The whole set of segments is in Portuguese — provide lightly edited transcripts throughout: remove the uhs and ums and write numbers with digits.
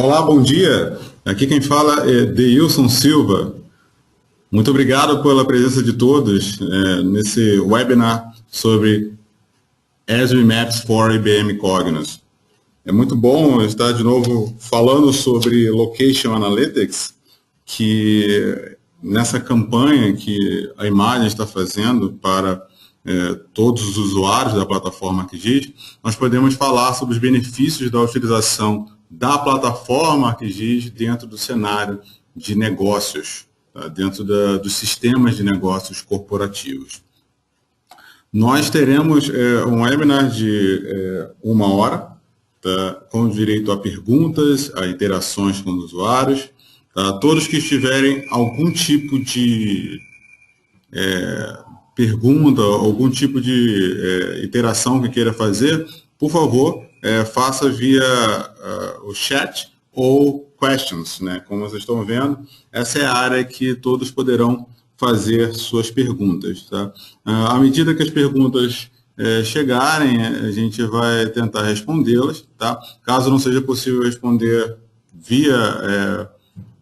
Olá, bom dia. Aqui quem fala é Deilson Silva. Muito obrigado pela presença de todos nesse webinar sobre Azure Maps for IBM Cognos. É muito bom estar de novo falando sobre Location Analytics, que nessa campanha que a Imagine está fazendo para todos os usuários da plataforma ArcGIS, nós podemos falar sobre os benefícios da utilização da plataforma ArcGIS dentro do cenário de negócios, tá? Dentro dos sistemas de negócios corporativos. Nós teremos um webinar de 1 hora, tá? Com direito a perguntas, a interações com os usuários. Tá? Todos que tiverem algum tipo de pergunta, algum tipo de interação que queira fazer, por favor, faça via o chat ou questions, né? Como vocês estão vendo, essa é a área que todos poderão fazer suas perguntas. Tá? À medida que as perguntas chegarem, a gente vai tentar respondê-las. Tá? Caso não seja possível responder via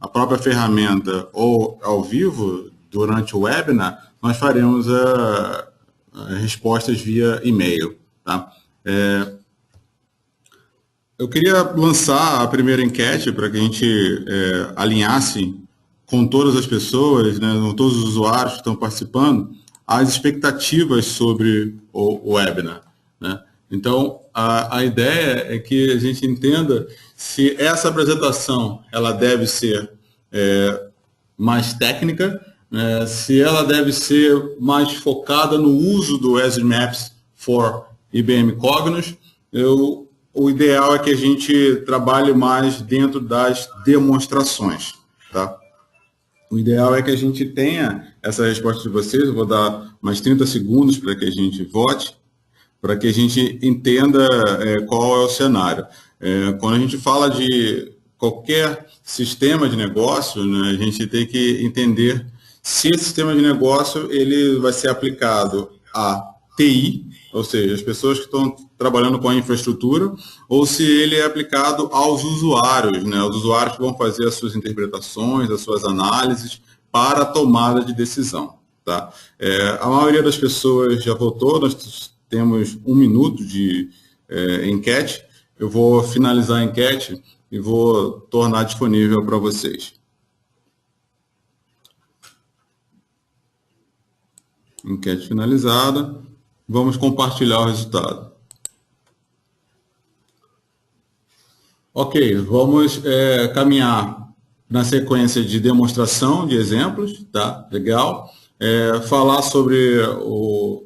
a própria ferramenta ou ao vivo, durante o webinar, nós faremos respostas via e-mail. Tá? Eu queria lançar a primeira enquete para que a gente alinhasse com todas as pessoas, né, com todos os usuários que estão participando, as expectativas sobre o webinar. Né? Então, a ideia é que a gente entenda se essa apresentação ela deve ser mais técnica, se ela deve ser mais focada no uso do Azure Maps for IBM Cognos. O ideal é que a gente trabalhe mais dentro das demonstrações. Tá? O ideal é que a gente tenha essa resposta de vocês. Eu vou dar mais 30 segundos para que a gente vote, para que a gente entenda qual é o cenário. Quando a gente fala de qualquer sistema de negócio, né, a gente tem que entender se esse sistema de negócio ele vai ser aplicado a TI, ou seja, as pessoas que estão trabalhando com a infraestrutura, ou se ele é aplicado aos usuários, né? Os usuários que vão fazer as suas interpretações, as suas análises para a tomada de decisão. Tá? A maioria das pessoas já votou, nós temos 1 minuto de enquete. Eu vou finalizar a enquete e vou tornar disponível para vocês. Enquete finalizada. Vamos compartilhar o resultado. Ok, vamos caminhar na sequência de demonstração de exemplos, tá? Legal. Falar sobre o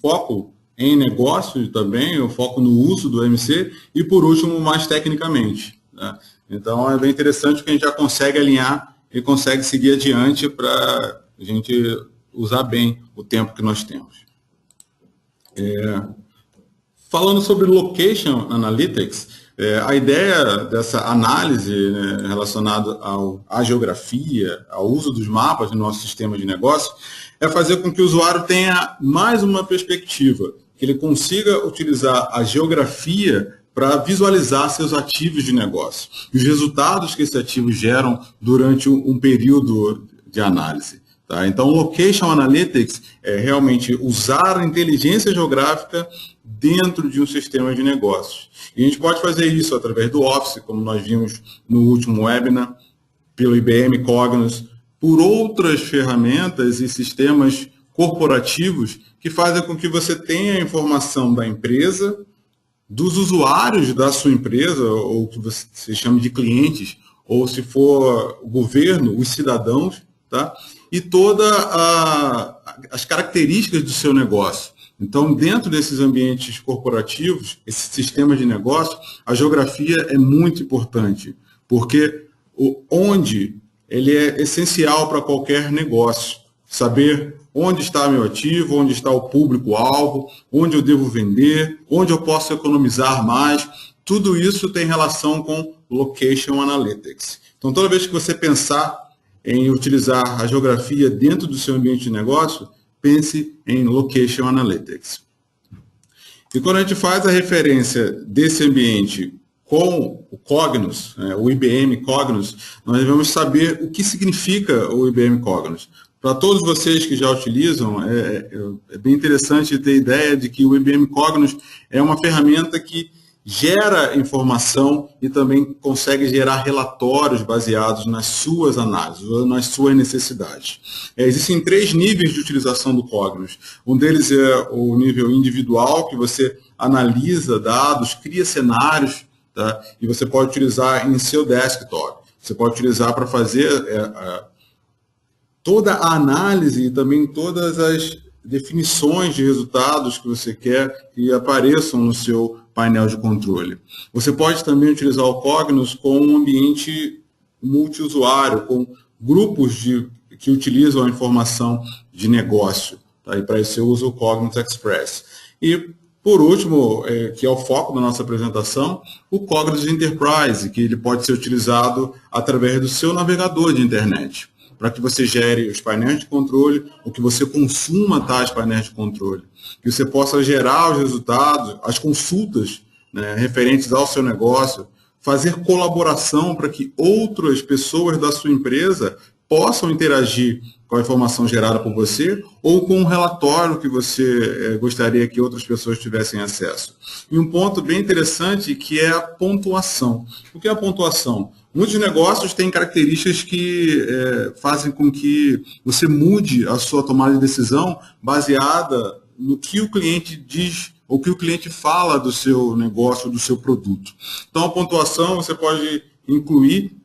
foco em negócio também, o foco no uso do MC e, por último, mais tecnicamente. Tá? Então, é bem interessante que a gente já consegue alinhar e consegue seguir adiante para a gente usar bem o tempo que nós temos. Falando sobre Location Analytics, a ideia dessa análise, né, relacionada à geografia, ao uso dos mapas no nosso sistema de negócio, é fazer com que o usuário tenha mais uma perspectiva, que ele consiga utilizar a geografia para visualizar seus ativos de negócio e os resultados que esses ativos geram durante um período de análise. Tá? Então, Location Analytics é realmente usar a inteligência geográfica dentro de um sistema de negócios. E a gente pode fazer isso através do Office, como nós vimos no último webinar, pelo IBM Cognos, por outras ferramentas e sistemas corporativos que fazem com que você tenha a informação da empresa, dos usuários da sua empresa, ou que você chama de clientes, ou se for o governo, os cidadãos, tá? E todas as características do seu negócio. Então, dentro desses ambientes corporativos, esses sistemas de negócio, a geografia é muito importante, porque onde ele é essencial para qualquer negócio. Saber onde está meu ativo, onde está o público-alvo, onde eu devo vender, onde eu posso economizar mais. Tudo isso tem relação com Location Analytics. Então, toda vez que você pensar em utilizar a geografia dentro do seu ambiente de negócio, pense em Location Analytics. E quando a gente faz a referência desse ambiente com o Cognos, o IBM Cognos, nós devemos saber o que significa o IBM Cognos. Para todos vocês que já utilizam, é bem interessante ter ideia de que o IBM Cognos é uma ferramenta que gera informação e também consegue gerar relatórios baseados nas suas análises, nas suas necessidades. Existem 3 níveis de utilização do Cognos. Um deles é o nível individual, que você analisa dados, cria cenários, tá? E você pode utilizar em seu desktop. Você pode utilizar para fazer toda a análise e também todas as definições de resultados que você quer que apareçam no seu painel de controle. Você pode também utilizar o Cognos com um ambiente multiusuário, com grupos que utilizam a informação de negócio. Tá? E para isso você usa o Cognos Express. E, por último, que é o foco da nossa apresentação, o Cognos Enterprise, que ele pode ser utilizado através do seu navegador de internet, para que você gere os painéis de controle, ou que você consuma tais painéis de controle, que você possa gerar os resultados, as consultas, né, referentes ao seu negócio, fazer colaboração para que outras pessoas da sua empresa possam interagir com a informação gerada por você ou com um relatório que você gostaria que outras pessoas tivessem acesso. E um ponto bem interessante que é a pontuação. O que é a pontuação? Muitos negócios têm características que fazem com que você mude a sua tomada de decisão baseada no que o cliente diz ou que o cliente fala do seu negócio, do seu produto. Então, a pontuação você pode incluir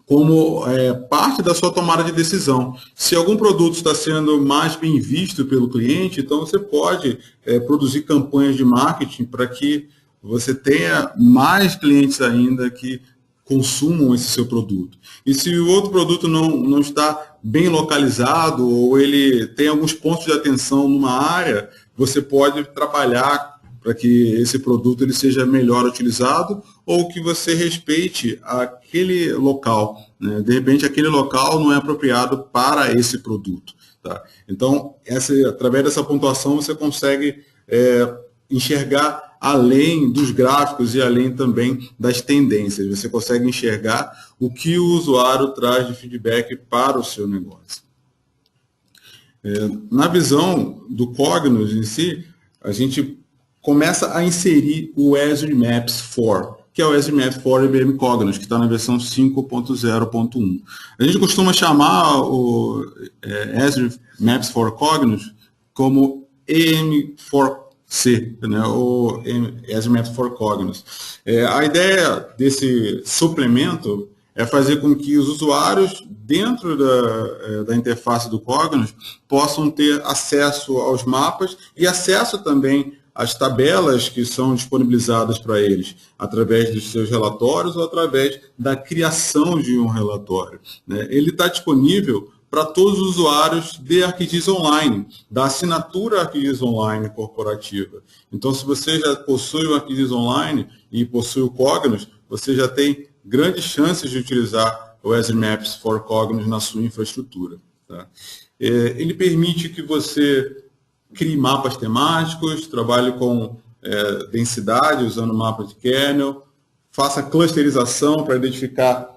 como parte da sua tomada de decisão. Se algum produto está sendo mais bem visto pelo cliente, então você pode produzir campanhas de marketing para que você tenha mais clientes ainda que consumam esse seu produto. E se o outro produto não está bem localizado ou ele tem alguns pontos de atenção numa área, você pode trabalhar para que esse produto ele seja melhor utilizado ou que você respeite aquele local, né? De repente, aquele local não é apropriado para esse produto. Tá? Então, através dessa pontuação, você consegue enxergar além dos gráficos e além também das tendências. Você consegue enxergar o que o usuário traz de feedback para o seu negócio. Na visão do Cognos em si, a gente começa a inserir o Esri Maps 4, que é o Esri Maps 4 IBM Cognos, que está na versão 5.0.1. A gente costuma chamar o Esri Maps 4 Cognos como EM4C, né, ou Esri Maps 4 Cognos. A ideia desse suplemento é fazer com que os usuários, dentro da interface do Cognos, possam ter acesso aos mapas e acesso também às tabelas que são disponibilizadas para eles, através dos seus relatórios ou através da criação de um relatório. Né? Ele está disponível para todos os usuários de ArcGIS Online, da assinatura ArcGIS Online corporativa. Então, se você já possui o ArcGIS Online e possui o Cognos, você já tem grandes chances de utilizar o Esri Maps for Cognos na sua infraestrutura. Tá? Ele permite que você crie mapas temáticos, trabalhe com densidade, usando mapa de kernel, faça clusterização para identificar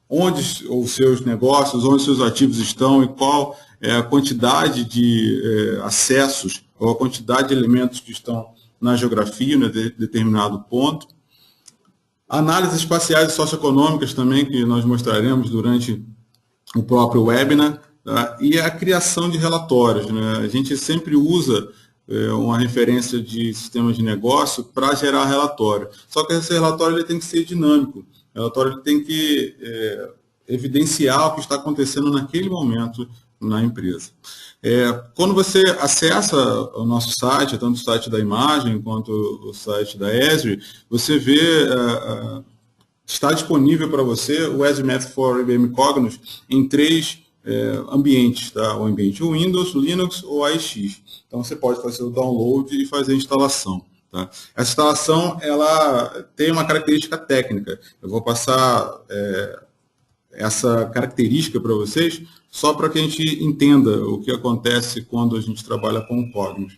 onde os seus negócios, onde os seus ativos estão e qual é a quantidade de acessos ou a quantidade de elementos que estão na geografia, em determinado ponto. Análises espaciais e socioeconômicas também, que nós mostraremos durante o próprio webinar, tá? E a criação de relatórios. Né? A gente sempre usa uma referência de sistemas de negócio para gerar relatório. Só que esse relatório ele tem que ser dinâmico. O relatório ele tem que evidenciar o que está acontecendo naquele momento na empresa. Quando você acessa o nosso site, tanto o site da imagem quanto o site da Esri, você vê, está disponível para você o Esri Maps for IBM Cognos em 3 ambientes, tá? O ambiente Windows, Linux ou AIX. Então você pode fazer o download e fazer a instalação. Tá? Essa instalação ela tem uma característica técnica. Eu vou passar essa característica para vocês, só para que a gente entenda o que acontece quando a gente trabalha com o Cognos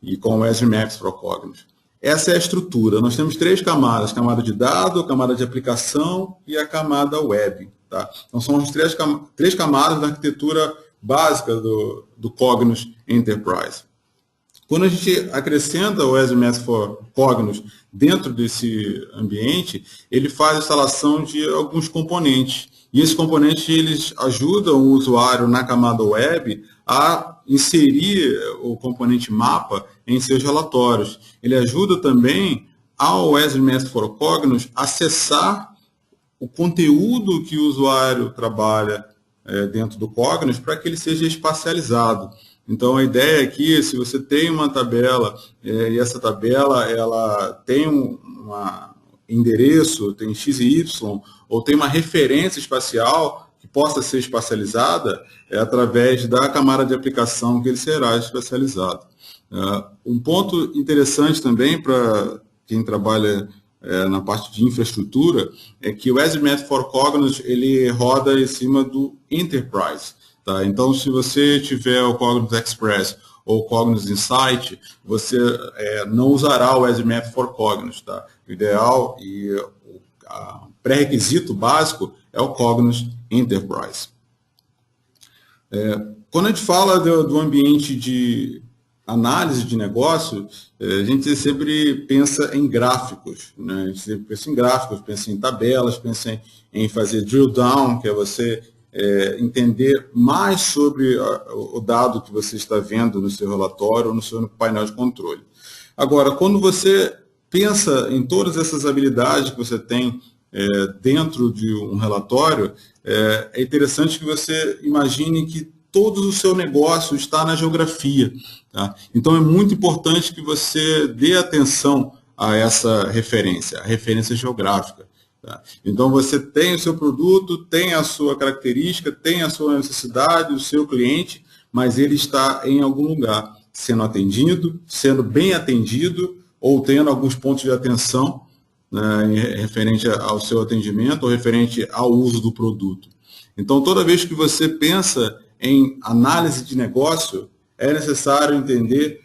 e com o Esri Maps for Cognos. essa é a estrutura. Nós temos 3 camadas: camada de dado, a camada de aplicação e a camada web. Tá? Então, são as 3 camadas da arquitetura básica do Cognos Enterprise. Quando a gente acrescenta o Azure Math for Cognos dentro desse ambiente, ele faz a instalação de alguns componentes. E esses componentes eles ajudam o usuário na camada web a inserir o componente mapa em seus relatórios. Ele ajuda também ao Azure Math for Cognos acessar o conteúdo que o usuário trabalha dentro do Cognos para que ele seja espacializado. Então, a ideia aqui, se você tem uma tabela e essa tabela ela tem um endereço, tem x e y, ou tem uma referência espacial que possa ser espacializada, é através da camada de aplicação que ele será espacializado. Um ponto interessante também para quem trabalha na parte de infraestrutura é que o Azure Math for Cognos ele roda em cima do Enterprise. Tá? Então, se você tiver o Cognos Express ou o Cognos Insight, você não usará o Azure Math for Cognos. Tá? O ideal e o pré-requisito básico é o Cognos Enterprise. Quando a gente fala do ambiente de análise de negócio, a gente sempre pensa em gráficos. Né? A gente sempre pensa em gráficos, pensa em tabelas, pensa em fazer drill down, que é você entender mais sobre o dado que você está vendo no seu relatório ou no seu painel de controle. Agora, quando você pensa em todas essas habilidades que você tem dentro de um relatório, é interessante que você imagine que todo o seu negócio está na geografia. Tá? Então, é muito importante que você dê atenção a essa referência, a referência geográfica. Tá? Então, você tem o seu produto, tem a sua característica, tem a sua necessidade, o seu cliente, mas ele está em algum lugar, sendo atendido, sendo bem atendido, ou tendo alguns pontos de atenção, né, referente ao seu atendimento ou referente ao uso do produto. Então, toda vez que você pensa em análise de negócio, é necessário entender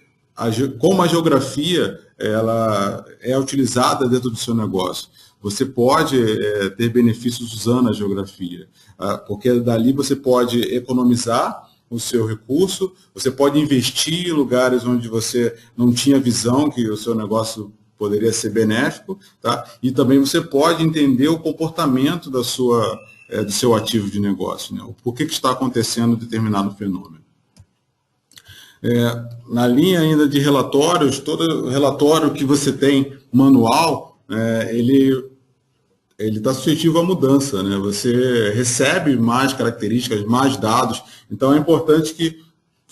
como a geografia ela é utilizada dentro do seu negócio. Você pode ter benefícios usando a geografia, porque dali você pode economizar o seu recurso, você pode investir em lugares onde você não tinha visão que o seu negócio poderia ser benéfico, tá? E também você pode entender o comportamento do seu ativo de negócio, né? Por que está acontecendo determinado fenômeno. Na linha ainda de relatórios, todo relatório que você tem manual, ele está suscetível à mudança, né? Você recebe mais características, mais dados, então é importante que,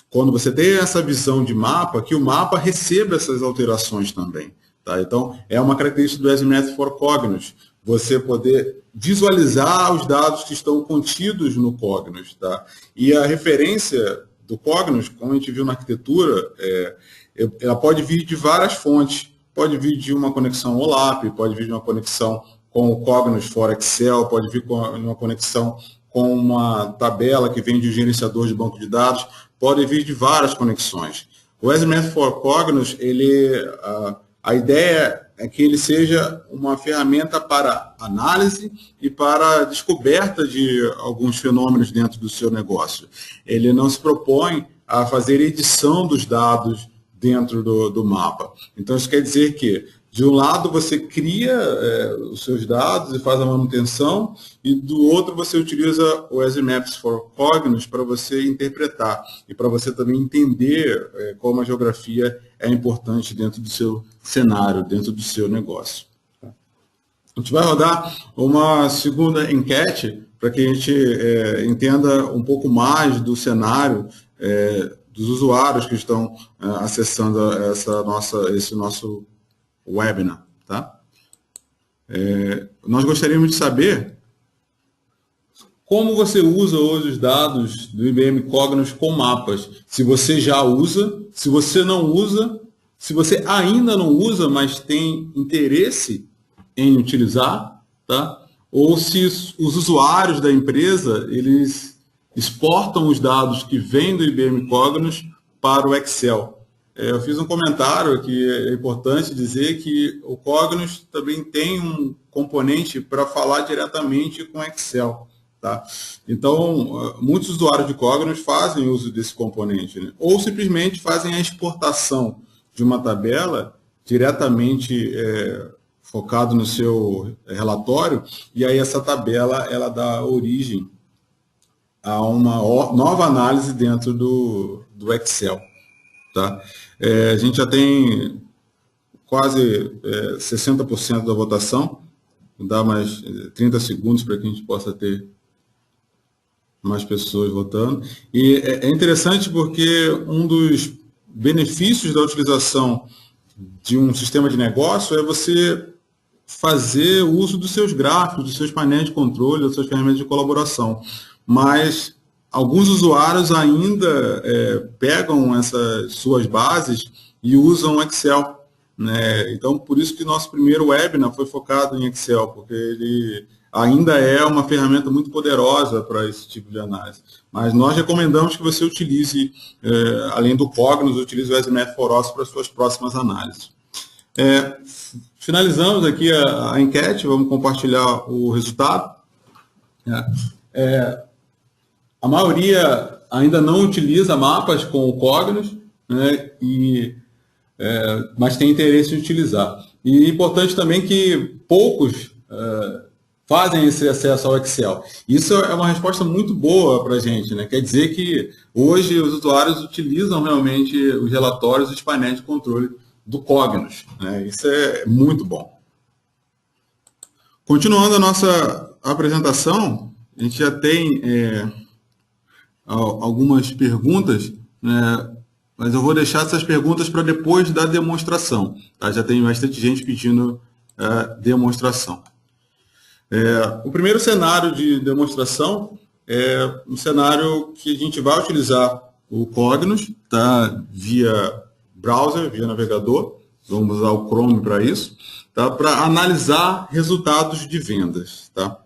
quando você tem essa visão de mapa, que o mapa receba essas alterações também. Tá? Então, é uma característica do Azure Math for Cognos, você poder visualizar os dados que estão contidos no Cognos. Tá? E a referência do Cognos, como a gente viu na arquitetura, ela pode vir de várias fontes. Pode vir de uma conexão OLAP, pode vir de uma conexão com o Cognos for Excel, pode vir com uma conexão com uma tabela que vem de um gerenciador de banco de dados, pode vir de várias conexões. O Azure Math for Cognos, a ideia é que ele seja uma ferramenta para análise e para descoberta de alguns fenômenos dentro do seu negócio. Ele não se propõe a fazer edição dos dados dentro do mapa. Então, isso quer dizer que, de um lado, você cria os seus dados e faz a manutenção, e do outro, você utiliza o Azure Maps for Cognos para você interpretar e para você também entender como a geografia é importante dentro do seu cenário, dentro do seu negócio. A gente vai rodar uma segunda enquete para que a gente entenda um pouco mais do cenário dos usuários que estão acessando esse nosso webinar. Tá? Nós gostaríamos de saber como você usa hoje os dados do IBM Cognos com mapas. Se você já usa, se você não usa, se você ainda não usa, mas tem interesse em utilizar, tá? Ou se os usuários da empresa, eles exportam os dados que vêm do IBM Cognos para o Excel. eu fiz um comentário que é importante dizer que o Cognos também tem um componente para falar diretamente com Excel. Tá? Então, muitos usuários de Cognos fazem uso desse componente, né? Ou simplesmente fazem a exportação de uma tabela diretamente focado no seu relatório, e aí essa tabela ela dá origem a uma nova análise dentro do Excel. Tá? A gente já tem quase 60% da votação, vou dar mais 30 segundos para que a gente possa ter mais pessoas votando. E é interessante porque um dos benefícios da utilização de um sistema de negócio é você fazer uso dos seus gráficos, dos seus painéis de controle, das suas ferramentas de colaboração. Mas alguns usuários ainda pegam essas suas bases e usam Excel, né? Então, por isso que nosso primeiro webinar foi focado em Excel, porque ele ainda é uma ferramenta muito poderosa para esse tipo de análise. Mas nós recomendamos que você utilize, além do Cognos, utilize o SMF for Office para as suas próximas análises. Finalizamos aqui a enquete, vamos compartilhar o resultado. A maioria ainda não utiliza mapas com o Cognos, né, mas tem interesse em utilizar. E é importante também que poucos fazem esse acesso ao Excel. Isso é uma resposta muito boa para a gente, né? Quer dizer que hoje os usuários utilizam realmente os relatórios e os painéis de controle do Cognos, né? Isso é muito bom. Continuando a nossa apresentação, a gente já tem algumas perguntas, né? Mas eu vou deixar essas perguntas para depois da demonstração. Tá? Já tem bastante gente pedindo demonstração. O primeiro cenário de demonstração é um cenário que a gente vai utilizar o Cognos, tá? Via browser, via navegador. Vamos usar o Chrome para isso, tá? Para analisar resultados de vendas. Tá?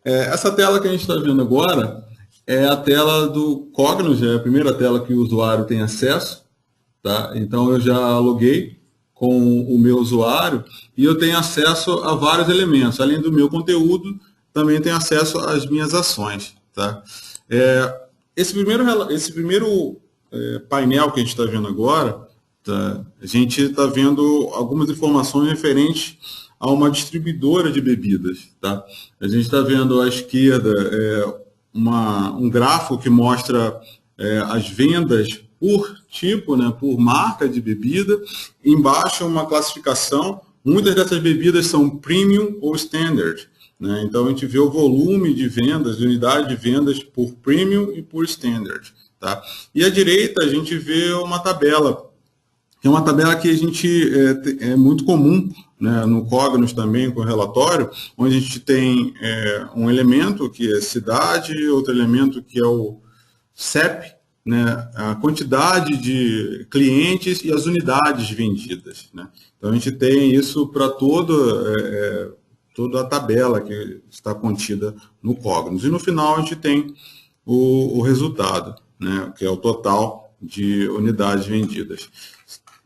Essa tela que a gente está vendo agora é a tela do Cognos, é a primeira tela que o usuário tem acesso. Tá? Então, eu já loguei com o meu usuário e eu tenho acesso a vários elementos. Além do meu conteúdo, também tenho acesso às minhas ações. Tá? Esse primeiro painel que a gente está vendo agora, tá? A gente está vendo algumas informações referentes a uma distribuidora de bebidas. Tá? A gente está vendo à esquerda um gráfico que mostra as vendas por tipo, né, por marca de bebida. Embaixo uma classificação. Muitas dessas bebidas são premium ou standard. Né? Então a gente vê o volume de vendas, de unidade de vendas por premium e por standard. Tá? E à direita a gente vê uma tabela, que é uma tabela que a gente é muito comum, né, no Cognos também, com o relatório, onde a gente tem um elemento que é cidade, outro elemento que é o CEP, né, a quantidade de clientes e as unidades vendidas. Né? Então, a gente tem isso para toda a tabela que está contida no Cognos. E no final, a gente tem o resultado, né, que é o total de unidades vendidas.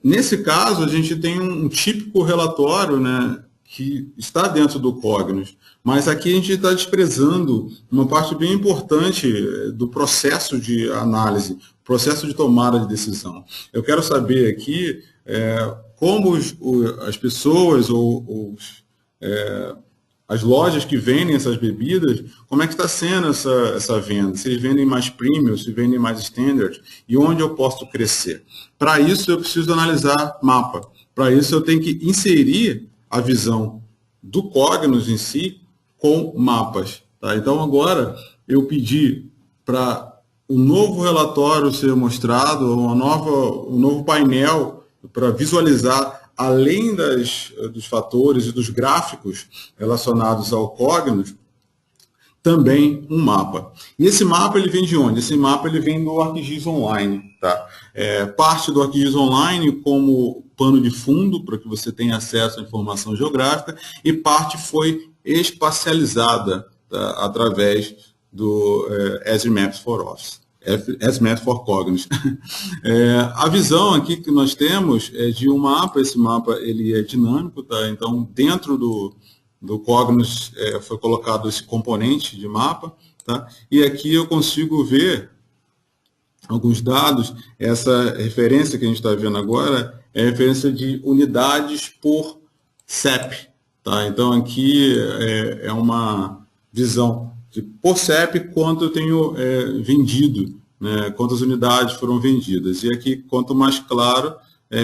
Nesse caso, a gente tem um típico relatório, né, que está dentro do Cognos, mas aqui a gente está desprezando uma parte bem importante do processo de análise, processo de tomada de decisão. Eu quero saber aqui como as pessoas ou as lojas que vendem essas bebidas, como é que está sendo essa venda? Se eles vendem mais premium, se vendem mais standard, e onde eu posso crescer? Para isso, eu preciso analisar mapa. Para isso, eu tenho que inserir a visão do Cognos em si com mapas. Tá? Então, agora, eu pedi para um novo relatório ser mostrado, um novo painel para visualizar, além dos fatores e dos gráficos relacionados ao Cognos, também um mapa. E esse mapa ele vem de onde? Esse mapa ele vem do ArcGIS Online. Tá? Parte do ArcGIS Online como pano de fundo, para que você tenha acesso à informação geográfica, e parte foi espacializada, tá? Através do Esri Maps for Office. SMAP for Cognos. A visão aqui que nós temos é de um mapa. Esse mapa ele é dinâmico, tá? Então, dentro do Cognos foi colocado esse componente de mapa, tá? E aqui eu consigo ver alguns dados. Essa referência que a gente está vendo agora é a referência de unidades por CEP. Tá? Então, aqui é uma visão de por CEP quanto eu tenho vendido, né? Quantas unidades foram vendidas. E aqui, quanto mais claro,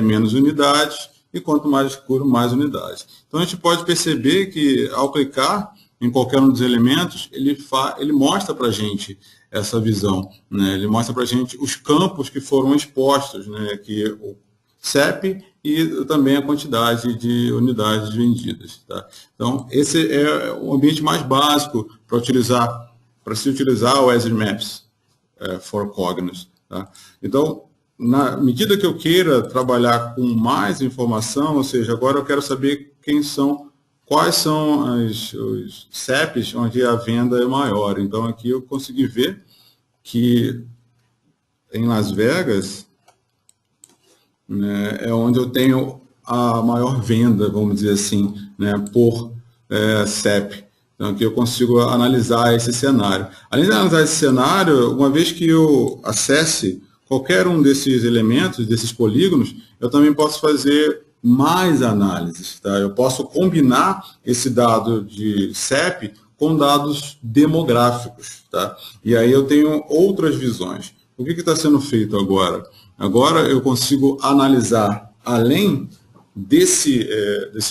menos unidades, e quanto mais escuro, mais unidades. Então, a gente pode perceber que, ao clicar em qualquer um dos elementos, ele mostra para a gente essa visão, né? Ele mostra para a gente os campos que foram expostos, né? Que o CEP e também a quantidade de unidades vendidas. Tá? Então, esse é o ambiente mais básico para se utilizar o Azure Maps for Cognos. Tá? Então, na medida que eu queira trabalhar com mais informação, ou seja, agora eu quero saber quais são os CEPs onde a venda é maior. Então, aqui eu consegui ver que em Las Vegas, né, é onde eu tenho a maior venda, vamos dizer assim, né, por CEP. Então, aqui eu consigo analisar esse cenário. Além de analisar esse cenário, uma vez que eu acesse qualquer um desses elementos, desses polígonos, eu também posso fazer mais análises. Tá? Eu posso combinar esse dado de CEP com dados demográficos. Tá? E aí eu tenho outras visões. O que está sendo feito agora? Agora eu consigo analisar, além desse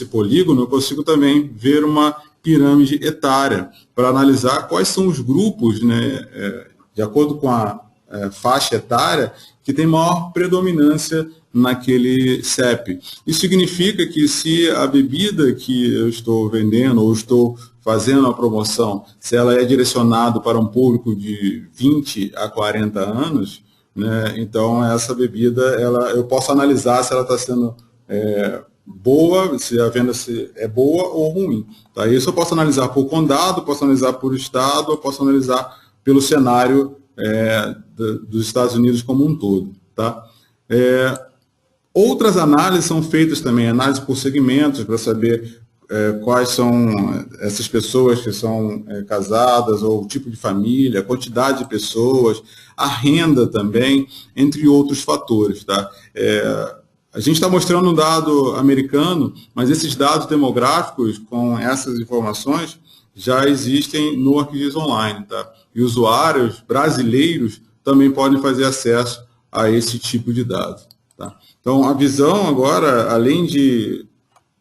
polígono, eu consigo também ver uma pirâmide etária, para analisar quais são os grupos, né, de acordo com a faixa etária, que tem maior predominância naquele CEP. Isso significa que se a bebida que eu estou vendendo ou estou fazendo a promoção, se ela é direcionada para um público de 20 a 40 anos, né, então essa bebida eu posso analisar se ela está sendo boa, se a venda é boa ou ruim. Tá? Isso eu posso analisar por condado, posso analisar por estado, eu posso analisar pelo cenário dos Estados Unidos como um todo. Tá? Outras análises são feitas também, análise por segmentos, para saber quais são essas pessoas que são casadas, ou o tipo de família, a quantidade de pessoas, a renda também, entre outros fatores. Tá? A gente está mostrando um dado americano, mas esses dados demográficos com essas informações já existem no ArcGIS Online. Tá? E usuários brasileiros também podem fazer acesso a esse tipo de dados. Tá? Então, a visão agora, além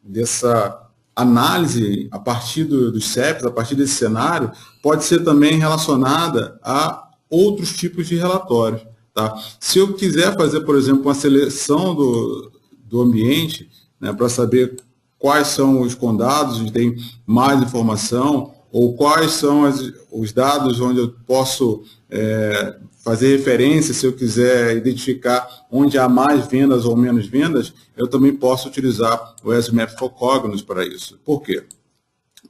dessa análise a partir dos CEPs, a partir desse cenário, pode ser também relacionada a outros tipos de relatórios. Tá? Se eu quiser fazer, por exemplo, uma seleção do ambiente, né, para saber quais são os condados onde tem mais informação, ou quais são os dados onde eu posso fazer referência, se eu quiser identificar onde há mais vendas ou menos vendas, eu também posso utilizar o SMAP for Cognos para isso. Por quê?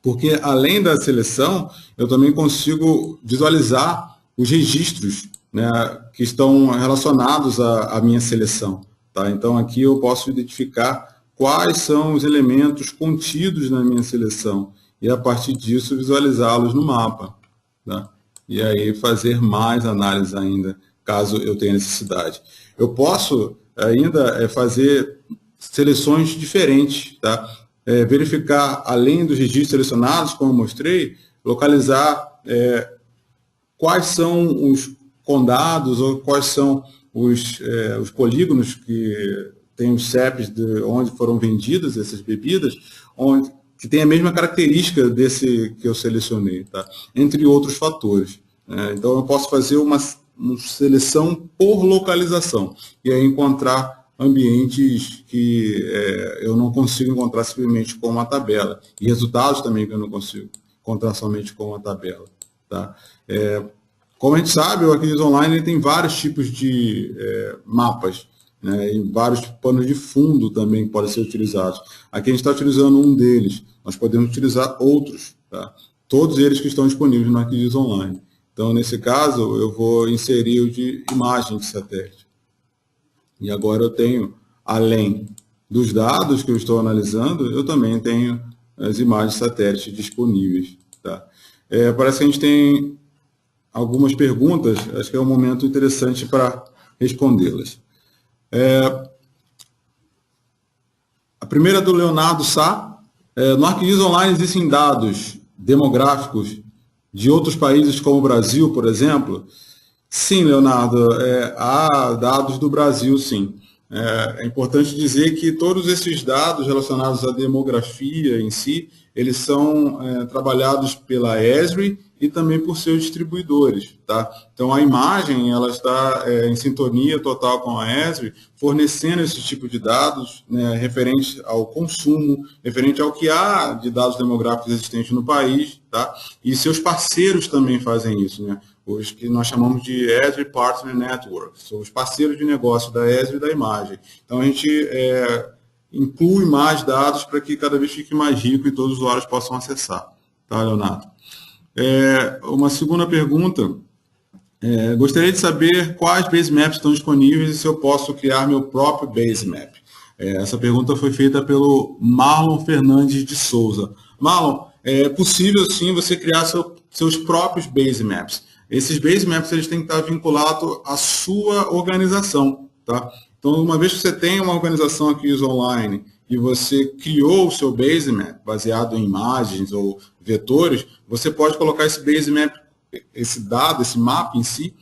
Porque, além da seleção, eu também consigo visualizar os registros, né, que estão relacionados à minha seleção. Tá? Então, aqui eu posso identificar quais são os elementos contidos na minha seleção e, a partir disso, visualizá-los no mapa. Tá? E aí fazer mais análise ainda, caso eu tenha necessidade. Eu posso ainda fazer seleções diferentes, tá? Verificar, além dos registros selecionados, como eu mostrei, localizar quais são os condados ou quais são os polígonos que têm os CEPs de onde foram vendidas essas bebidas, que tem a mesma característica desse que eu selecionei, tá? Entre outros fatores. Então, eu posso fazer uma seleção por localização e aí encontrar ambientes que eu não consigo encontrar simplesmente com uma tabela, e resultados também que eu não consigo encontrar somente com uma tabela. Tá? Como a gente sabe, o ArcGIS Online tem vários tipos de mapas, né, e vários panos de fundo também que podem ser utilizados. Aqui a gente está utilizando um deles, nós podemos utilizar outros, tá? Todos eles que estão disponíveis no ArcGIS Online. Então, nesse caso, eu vou inserir o de imagem de satélite. E agora eu tenho, além dos dados que eu estou analisando, eu também tenho as imagens de satélite disponíveis. Tá? Parece que a gente tem algumas perguntas, acho que é um momento interessante para respondê-las. A primeira é do Leonardo Sá. No ArcGIS Online existem dados demográficos de outros países como o Brasil, por exemplo? Sim, Leonardo, há dados do Brasil, sim. É importante dizer que todos esses dados relacionados à demografia em si, eles são trabalhados pela Esri e também por seus distribuidores. Tá? Então, a imagem ela está em sintonia total com a Esri, fornecendo esse tipo de dados, né, referente ao consumo, referente ao que há de dados demográficos existentes no país, tá? E seus parceiros também fazem isso, né? Os que nós chamamos de Esri Partner Network, são os parceiros de negócio da Esri e da imagem. Então, a gente inclui mais dados para que cada vez fique mais rico e todos os usuários possam acessar. Tá, Leonardo? Uma segunda pergunta. Gostaria de saber quais basemaps estão disponíveis e se eu posso criar meu próprio basemap. Essa pergunta foi feita pelo Marlon Fernandes de Souza. Marlon, é possível sim você criar seus próprios basemaps. Esses basemaps eles têm que estar vinculados à sua organização. Tá? Então, uma vez que você tem uma organização aqui online e você criou o seu basemap baseado em imagens ou vetores, você pode colocar esse basemap, esse dado, esse mapa em si,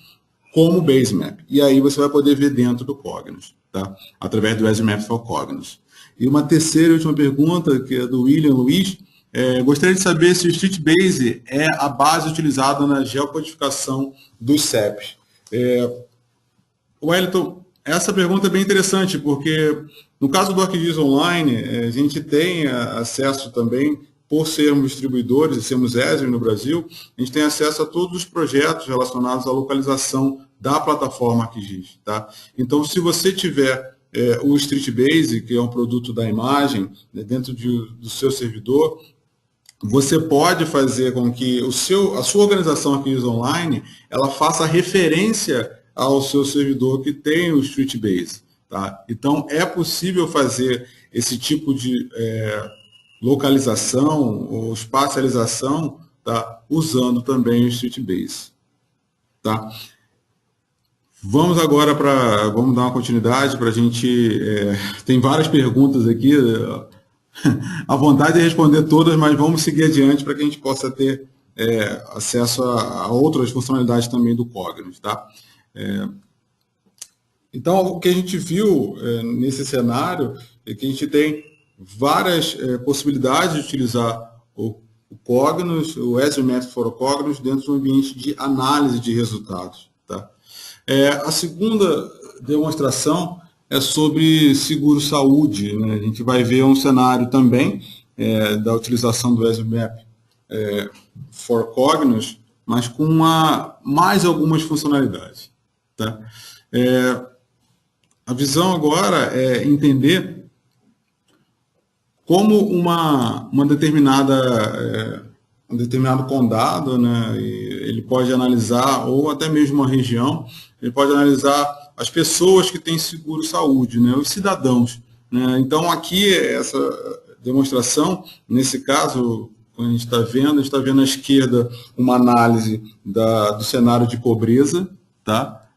como basemap. E aí você vai poder ver dentro do Cognos, tá? Através do Esri Maps for Cognos. E uma terceira e última pergunta, que é do William Luiz. Gostaria de saber se o StreetBase é a base utilizada na geocodificação dos CEPs. Wellington, essa pergunta é bem interessante, porque no caso do ArcGIS Online, a gente tem acesso também, por sermos distribuidores e sermos Esri no Brasil, a gente tem acesso a todos os projetos relacionados à localização da plataforma ArcGIS. Tá? Então, se você tiver o StreetBase, que é um produto da imagem, né, dentro do seu servidor, você pode fazer com que a sua organização ArcGIS Online ela faça referência ao seu servidor que tem o StreetBase. Tá? Então, é possível fazer esse tipo de localização ou espacialização, tá? Usando também o StreetBase. Tá? Vamos agora vamos dar uma continuidade para a gente... tem várias perguntas aqui, a vontade de responder todas, mas vamos seguir adiante para que a gente possa ter acesso a outras funcionalidades também do Cognos. Tá? Então, o que a gente viu nesse cenário é que a gente tem várias possibilidades de utilizar o Cognos, o Esri Maps for Cognos, dentro do ambiente de análise de resultados. Tá? A segunda demonstração é sobre seguro-saúde. Né? A gente vai ver um cenário também da utilização do Esri Map for Cognos, mas com mais algumas funcionalidades. Tá? A visão agora é entender como um determinado condado, né, ele pode analisar, ou até mesmo uma região, ele pode analisar as pessoas que têm seguro-saúde, né, os cidadãos. Né. Então, aqui, essa demonstração, nesse caso, a gente está vendo à esquerda uma análise do cenário de pobreza, tá?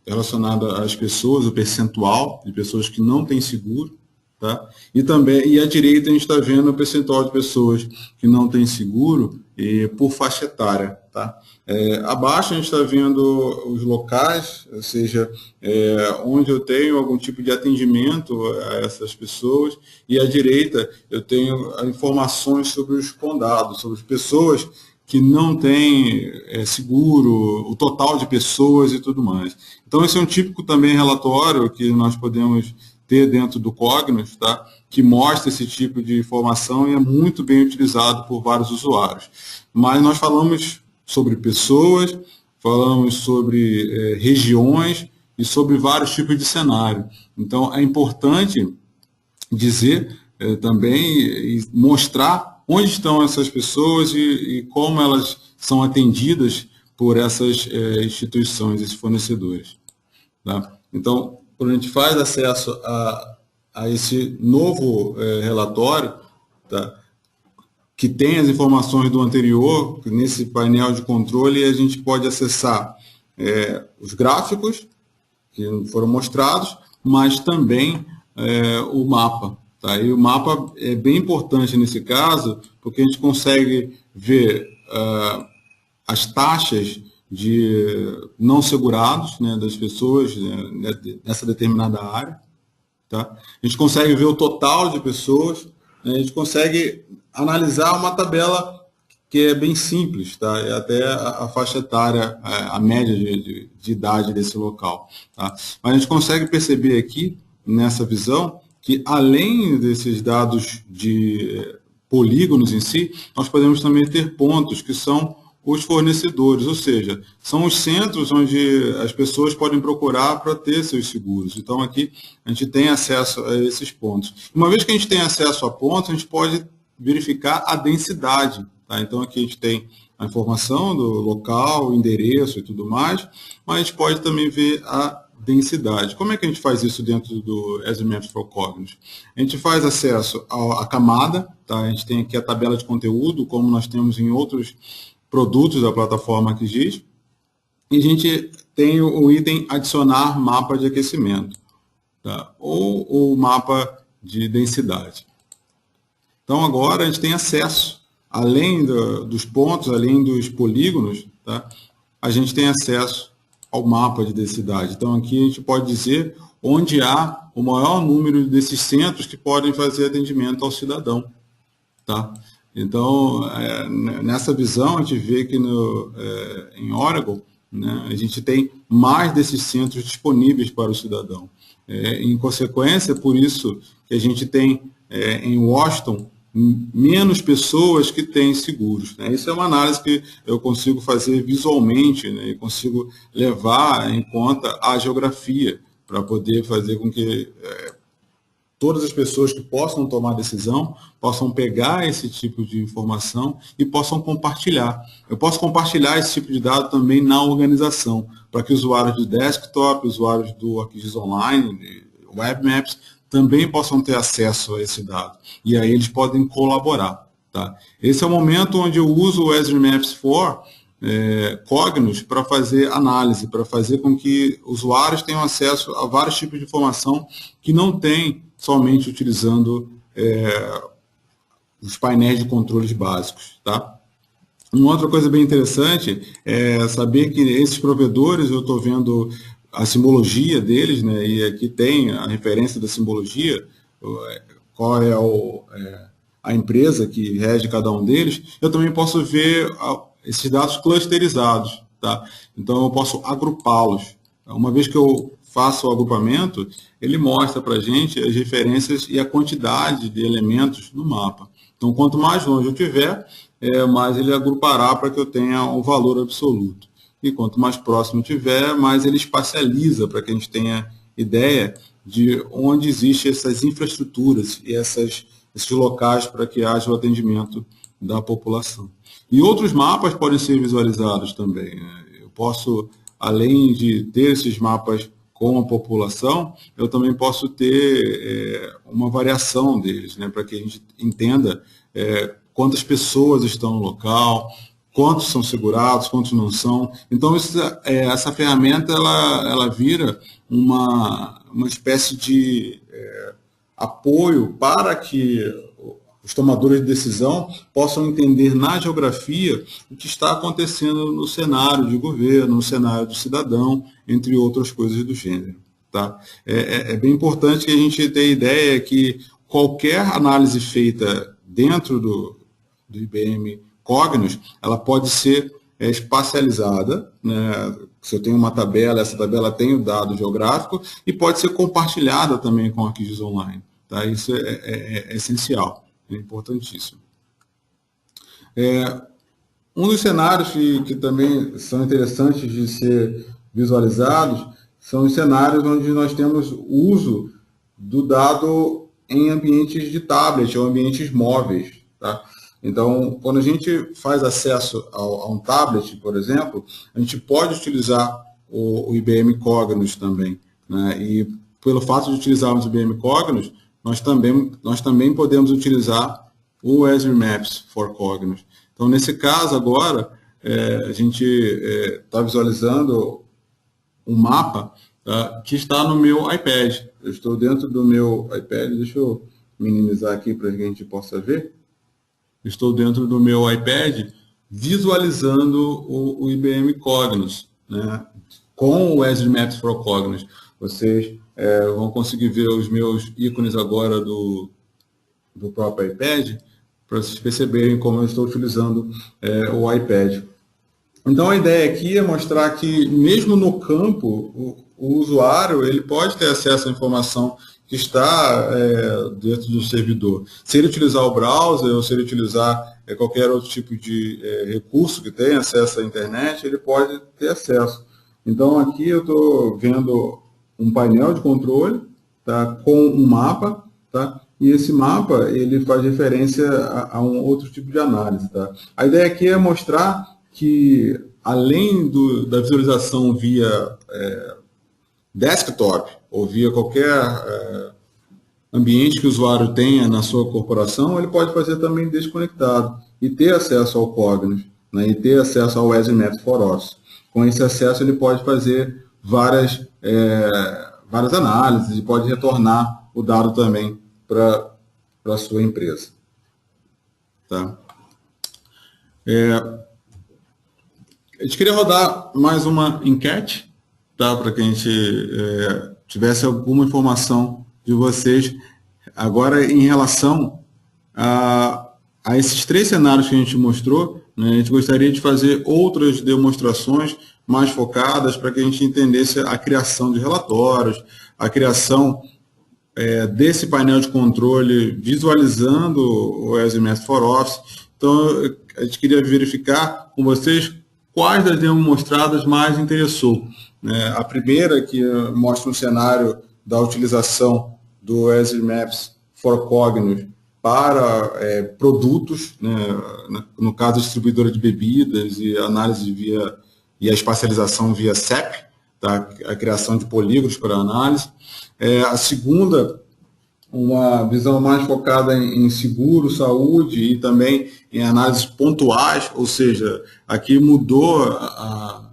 Relacionado às pessoas, o percentual de pessoas que não têm seguro. Tá? E à direita a gente está vendo o percentual de pessoas que não têm seguro por faixa etária. Tá? Abaixo a gente está vendo os locais, ou seja, onde eu tenho algum tipo de atendimento a essas pessoas, e à direita eu tenho informações sobre os condados, sobre as pessoas que não têm seguro, o total de pessoas e tudo mais. Então esse é um típico também relatório que nós podemos ter dentro do Cognos, tá? Que mostra esse tipo de informação e é muito bem utilizado por vários usuários. Mas nós falamos sobre pessoas, falamos sobre regiões e sobre vários tipos de cenário. Então, é importante dizer também e mostrar onde estão essas pessoas e como elas são atendidas por essas instituições, esses fornecedores. Tá? Então, quando a gente faz acesso a esse novo relatório, tá? Que tem as informações do anterior, nesse painel de controle, a gente pode acessar os gráficos que foram mostrados, mas também o mapa. Tá? E o mapa é bem importante nesse caso, porque a gente consegue ver as taxas de não segurados, né, das pessoas, né, nessa determinada área. Tá? A gente consegue ver o total de pessoas, né, a gente consegue analisar uma tabela que é bem simples, tá? É até a faixa etária, a média de idade desse local. Tá? Mas a gente consegue perceber aqui, nessa visão, que além desses dados de polígonos em si, nós podemos também ter pontos que são os fornecedores, ou seja, são os centros onde as pessoas podem procurar para ter seus seguros. Então, aqui a gente tem acesso a esses pontos. Uma vez que a gente tem acesso a pontos, a gente pode verificar a densidade. Tá? Então, aqui a gente tem a informação do local, o endereço e tudo mais, mas a gente pode também ver a densidade. Como é que a gente faz isso dentro do Esri Maps for Cognos? A gente faz acesso à camada, tá? A gente tem aqui a tabela de conteúdo, como nós temos em outros produtos da plataforma ArcGIS, e a gente tem o item adicionar mapa de aquecimento, tá? Ou o mapa de densidade. Então agora a gente tem acesso, além dos pontos, além dos polígonos, tá? A gente tem acesso ao mapa de densidade. Então aqui a gente pode dizer onde há o maior número desses centros que podem fazer atendimento ao cidadão, tá? Então, nessa visão, a gente vê que em Oregon, né, a gente tem mais desses centros disponíveis para o cidadão. Em consequência, por isso que a gente tem em Washington menos pessoas que têm seguros. Né? Isso é uma análise que eu consigo fazer visualmente, né, e consigo levar em conta a geografia para poder fazer com que todas as pessoas que possam tomar decisão possam pegar esse tipo de informação e possam compartilhar. Eu posso compartilhar esse tipo de dado também na organização, para que usuários de desktop, usuários do ArcGIS Online, Web Maps, também possam ter acesso a esse dado. E aí eles podem colaborar. Tá? Esse é o momento onde eu uso o Esri Maps for Cognos para fazer análise, para fazer com que usuários tenham acesso a vários tipos de informação que não tem somente utilizando os painéis de controles básicos. Tá? Uma outra coisa bem interessante é saber que esses provedores, eu estou vendo a simbologia deles, né, e aqui tem a referência da simbologia, qual é a empresa que rege cada um deles. Eu também posso ver esses dados clusterizados. Tá? Então eu posso agrupá-los. Uma vez que eu faço o agrupamento, ele mostra para a gente as referências e a quantidade de elementos no mapa. Então, quanto mais longe eu tiver, mais ele agrupará para que eu tenha um valor absoluto. E quanto mais próximo tiver, mais ele espacializa para que a gente tenha ideia de onde existem essas infraestruturas e esses locais para que haja o atendimento da população. E outros mapas podem ser visualizados também. Né? Eu posso, além de ter esses mapas com a população, eu também posso ter uma variação deles, né, para que a gente entenda quantas pessoas estão no local, quantos são segurados, quantos não são. Então, essa ferramenta ela vira uma espécie de apoio para que os tomadores de decisão possam entender na geografia o que está acontecendo no cenário de governo, no cenário do cidadão, entre outras coisas do gênero. Tá? É bem importante que a gente tenha ideia que qualquer análise feita dentro do IBM Cognos, ela pode ser espacializada, né? Se eu tenho uma tabela, essa tabela tem o dado geográfico e pode ser compartilhada também com o ArcGIS Online. Tá? Isso é essencial. É importantíssimo. Um dos cenários que também são interessantes de ser visualizados são os cenários onde nós temos o uso do dado em ambientes de tablet ou ambientes móveis. Tá? Então, quando a gente faz acesso a um tablet, por exemplo, a gente pode utilizar o IBM Cognos também, né? E pelo fato de utilizarmos o IBM Cognos, nós também podemos utilizar o Azure Maps for Cognos. Então, nesse caso agora, a gente está visualizando um mapa, tá, que está no meu iPad. Eu estou dentro do meu iPad, deixa eu minimizar aqui para que a gente possa ver. Estou dentro do meu iPad visualizando o IBM Cognos, né, com o Azure Maps for Cognos. Vocês vão conseguir ver os meus ícones agora do próprio iPad, para vocês perceberem como eu estou utilizando o iPad. Então, a ideia aqui é mostrar que, mesmo no campo, o usuário ele pode ter acesso à informação que está dentro do servidor. Se ele utilizar o browser ou se ele utilizar qualquer outro tipo de recurso que tenha acesso à internet, ele pode ter acesso. Então, aqui eu estou vendo um painel de controle, tá, com um mapa, tá? E esse mapa ele faz referência a um outro tipo de análise. Tá? A ideia aqui é mostrar que, além da visualização via desktop ou via qualquer ambiente que o usuário tenha na sua corporação, ele pode fazer também desconectado e ter acesso ao Cognos, né, e ter acesso ao Azure Maps for Office. Com esse acesso, ele pode fazer várias análises e pode retornar o dado também para a sua empresa. Tá? A gente queria rodar mais uma enquete, tá? Para que a gente tivesse alguma informação de vocês agora em relação a esses 3 cenários que a gente mostrou, né? A gente gostaria de fazer outras demonstrações mais focadas para que a gente entendesse a criação de relatórios, a criação desse painel de controle visualizando o Azure Maps for Office. Então, a gente queria verificar com vocês quais das demonstradas mais interessou. A primeira, que mostra um cenário da utilização do Azure Maps for Cognos para produtos, né, no caso, distribuidora de bebidas e análise e a espacialização via CEP, tá? A criação de polígonos para análise. A segunda, uma visão mais focada em seguro, saúde e também em análises pontuais, ou seja, aqui mudou a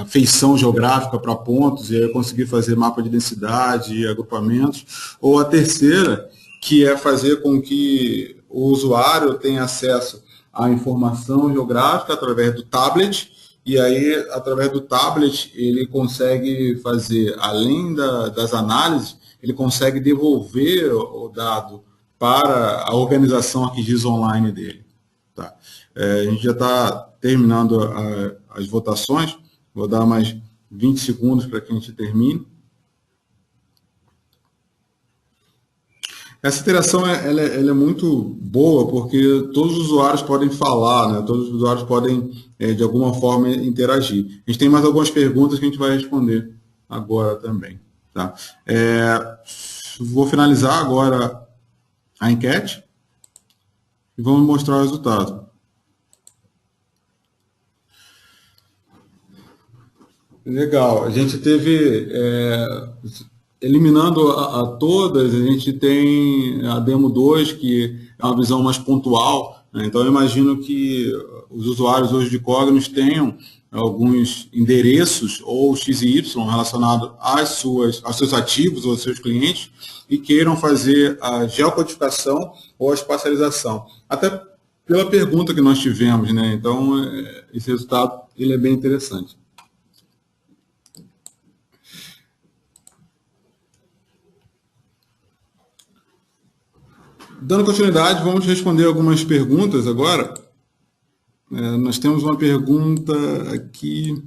feição geográfica para pontos, e aí eu consegui fazer mapa de densidade e agrupamentos. Ou a terceira, que é fazer com que o usuário tenha acesso à informação geográfica através do tablet, e aí, através do tablet, ele consegue fazer, além das análises, ele consegue devolver o dado para a organização ArcGIS Online dele. Tá? A gente já está terminando as votações, vou dar mais 20 segundos para que a gente termine. Essa interação ela é muito boa, porque todos os usuários podem falar, né? Todos os usuários podem, de alguma forma, interagir. A gente tem mais algumas perguntas que a gente vai responder agora também. Tá? Vou finalizar agora a enquete e vamos mostrar o resultado. Legal, a gente teve... eliminando a todas, a gente tem a Demo 2, que é uma visão mais pontual, né? Então, eu imagino que os usuários hoje de Cognos tenham alguns endereços ou X e Y relacionados aos seus ativos ou aos seus clientes e queiram fazer a geocodificação ou a espacialização. Até pela pergunta que nós tivemos, né? Então, esse resultado ele é bem interessante. Dando continuidade, vamos responder algumas perguntas agora. Nós temos uma pergunta aqui.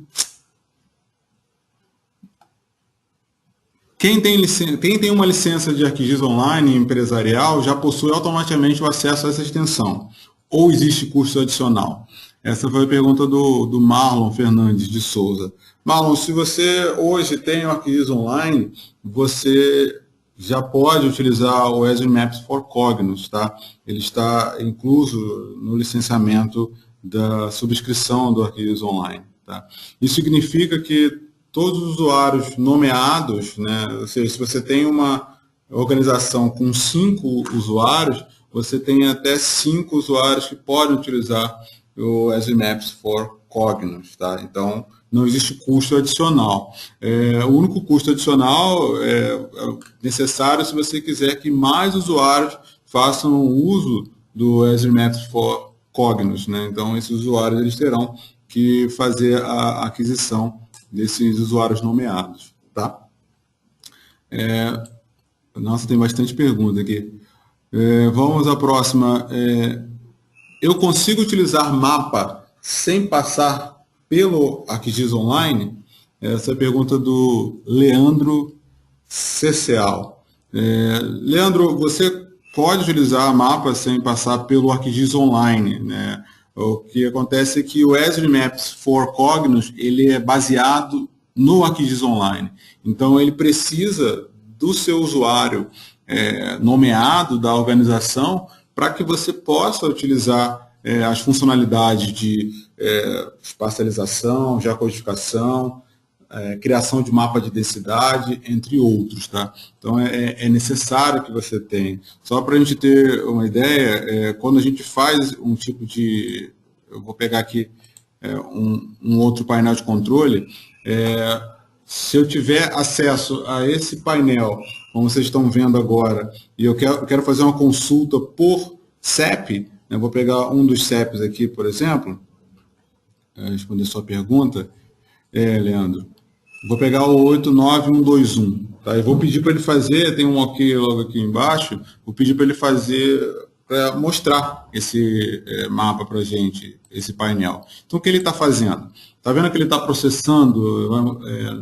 Quem tem uma licença de ArcGIS Online empresarial já possui automaticamente o acesso a essa extensão? Ou existe custo adicional? Essa foi a pergunta do Marlon Fernandes de Souza. Marlon, se você hoje tem o ArcGIS Online, você já pode utilizar o Azure Maps for Cognos, tá? Ele está incluso no licenciamento da subscrição do Arquivos Online, tá? Isso significa que todos os usuários nomeados, né, ou seja, se você tem uma organização com 5 usuários, você tem até 5 usuários que podem utilizar o Azure Maps for Cognos, tá? Então, não existe custo adicional. O único custo adicional é necessário se você quiser que mais usuários façam uso do Azure Maps for Cognos, né? Então, esses usuários eles terão que fazer a aquisição desses usuários nomeados, tá? Nossa, tem bastante pergunta aqui. Vamos à próxima. Eu consigo utilizar mapa sem passar pelo ArcGIS Online? Essa é a pergunta do Leandro Ceceal. Leandro, você pode utilizar mapa sem passar pelo ArcGIS Online, né? O que acontece é que o Azure Maps for Cognos ele é baseado no ArcGIS Online. Então, ele precisa do seu usuário nomeado da organização para que você possa utilizar as funcionalidades de espacialização, geocodificação, criação de mapa de densidade, entre outros, tá? Então, é necessário que você tenha. Só para a gente ter uma ideia, quando a gente faz um tipo de... Eu vou pegar aqui um outro painel de controle. Se eu tiver acesso a esse painel, como vocês estão vendo agora, e eu quero fazer uma consulta por CEP, eu vou pegar um dos CEPs aqui, por exemplo, responder sua pergunta, Leandro. Vou pegar o 89121, tá? Eu vou pedir para ele fazer, tem um ok logo aqui embaixo, vou pedir para ele fazer, para mostrar esse mapa para a gente, esse painel. Então, o que ele está fazendo? Está vendo que ele está processando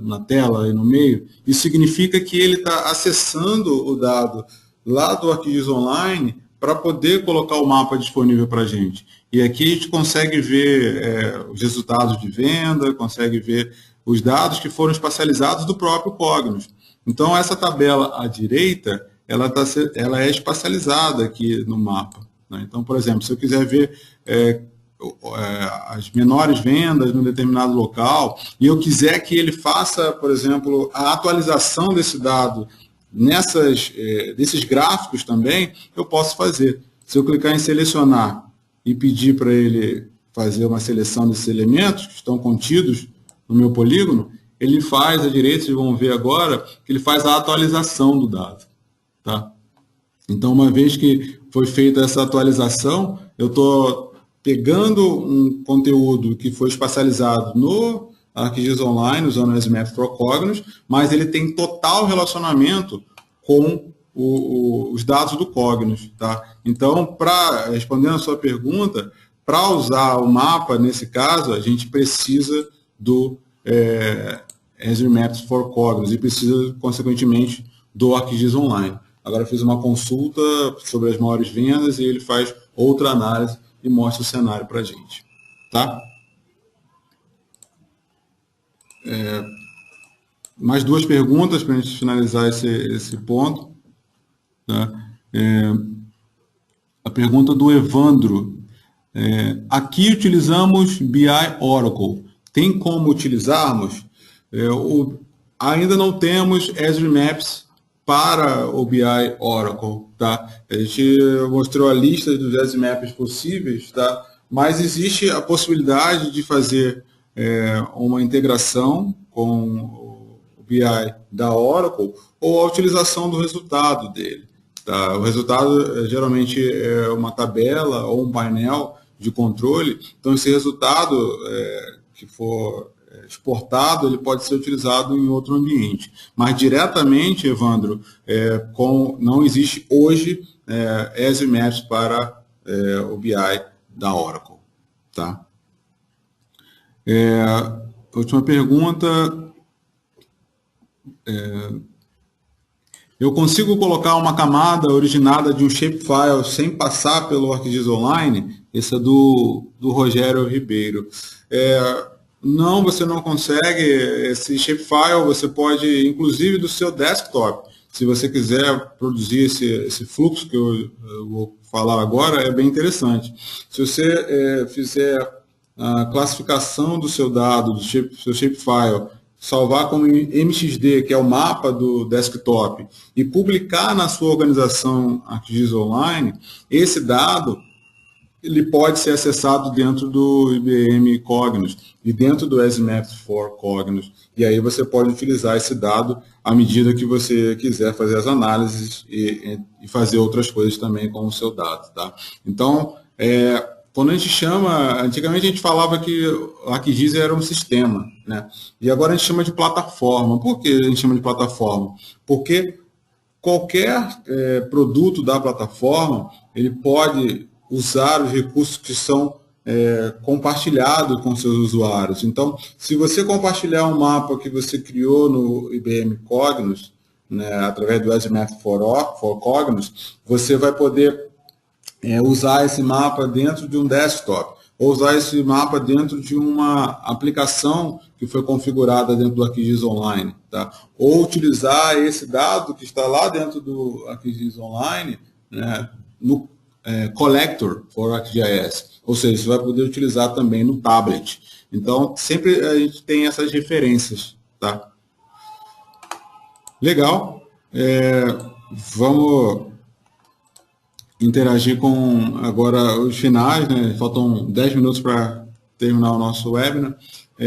na tela e no meio? Isso significa que ele está acessando o dado lá do ArcGIS Online para poder colocar o mapa disponível para a gente. E aqui a gente consegue ver os resultados de venda, consegue ver os dados que foram espacializados do próprio Cognos. Então, essa tabela à direita, ela é espacializada aqui no mapa, né? Então, por exemplo, se eu quiser ver as menores vendas num determinado local, e eu quiser que ele faça, por exemplo, a atualização desse dado desses gráficos também, eu posso fazer. Se eu clicar em selecionar e pedir para ele fazer uma seleção desses elementos que estão contidos no meu polígono, ele faz à direita, vocês vão ver agora, que ele faz a atualização do dado, tá? Então, uma vez que foi feita essa atualização, eu estou pegando um conteúdo que foi espacializado no ArcGIS Online, usando o Azure Maps for Cognos, mas ele tem total relacionamento com os dados do Cognos, tá? Então, respondendo a sua pergunta, para usar o mapa, nesse caso, a gente precisa do Azure Maps for Cognos e precisa, consequentemente, do ArcGIS Online. Agora, eu fiz uma consulta sobre as maiores vendas e ele faz outra análise e mostra o cenário para a gente, tá? Mais duas perguntas para a gente finalizar esse ponto, tá? A pergunta do Evandro. Aqui utilizamos BI Oracle. Tem como utilizarmos? Ainda não temos Azure Maps para o BI Oracle, tá? A gente mostrou a lista dos Azure Maps possíveis, tá? Mas existe a possibilidade de fazer uma integração com o BI da Oracle ou a utilização do resultado dele, tá? O resultado geralmente é uma tabela ou um painel de controle, então esse resultado que for exportado, ele pode ser utilizado em outro ambiente. Mas diretamente, Evandro, não existe hoje Azure Maps para o BI da Oracle, tá? Última pergunta. Eu consigo colocar uma camada originada de um shapefile sem passar pelo ArcGIS Online? Esse é do Rogério Ribeiro. Não, você não consegue. Esse shapefile você pode, inclusive do seu desktop, se você quiser produzir esse fluxo que eu vou falar agora, é bem interessante. Se você fizer a classificação do seu dado, do seu shapefile, salvar como MXD, que é o mapa do desktop, e publicar na sua organização ArcGIS Online, esse dado ele pode ser acessado dentro do IBM Cognos e dentro do EasyMaps for Cognos. E aí você pode utilizar esse dado à medida que você quiser fazer as análises e fazer outras coisas também com o seu dado. Tá? Então, quando a gente chama, antigamente a gente falava que o ArcGIS era um sistema, né? E agora a gente chama de plataforma. Por que a gente chama de plataforma? Porque qualquer produto da plataforma, ele pode usar os recursos que são compartilhados com seus usuários. Então, se você compartilhar um mapa que você criou no IBM Cognos, né, através do EasyMap for Cognos, você vai poder usar esse mapa dentro de um desktop, ou usar esse mapa dentro de uma aplicação que foi configurada dentro do ArcGIS Online, tá? Ou utilizar esse dado que está lá dentro do ArcGIS Online, né, no Collector for ArcGIS, ou seja, você vai poder utilizar também no tablet. Então, sempre a gente tem essas referências, tá? Legal. Vamos interagir com agora os finais, né? Faltam 10 minutos para terminar o nosso webinar.